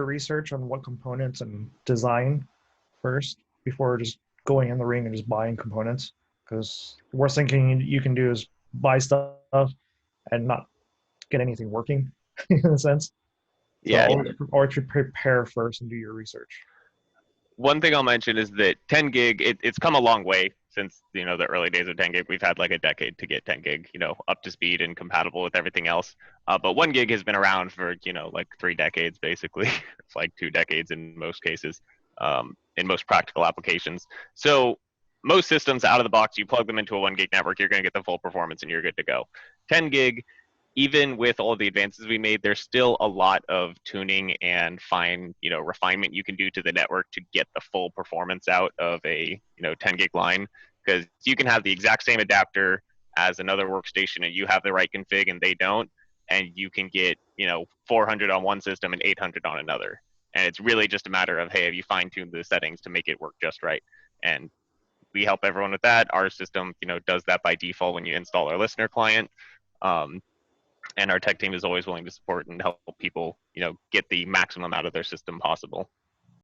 research on what components and design first before just going in the ring and just buying components. Because the worst thing you can do is buy stuff and not get anything working in a sense. So, Yeah. or to prepare first and do your research. One thing I'll mention is that 10 gig, it's come a long way since, the early days of 10 gig. We've had like a decade to get 10 gig, up to speed and compatible with everything else. But 1 gig has been around for, like 3 decades, basically. It's like 2 decades in most cases, in most practical applications. So most systems out of the box, you plug them into a 1 gig network, you're going to get the full performance and you're good to go. 10 gig, even with all the advances we made, there's still a lot of tuning and fine, refinement you can do to the network to get the full performance out of a, 10 gig line. Because you can have the exact same adapter as another workstation and you have the right config and they don't, and you can get, 400 on one system and 800 on another. And it's really just a matter of, hey, have you fine tuned the settings to make it work just right? And we help everyone with that. Our system, does that by default when you install our listener client. And our tech team is always willing to support and help people, get the maximum out of their system possible.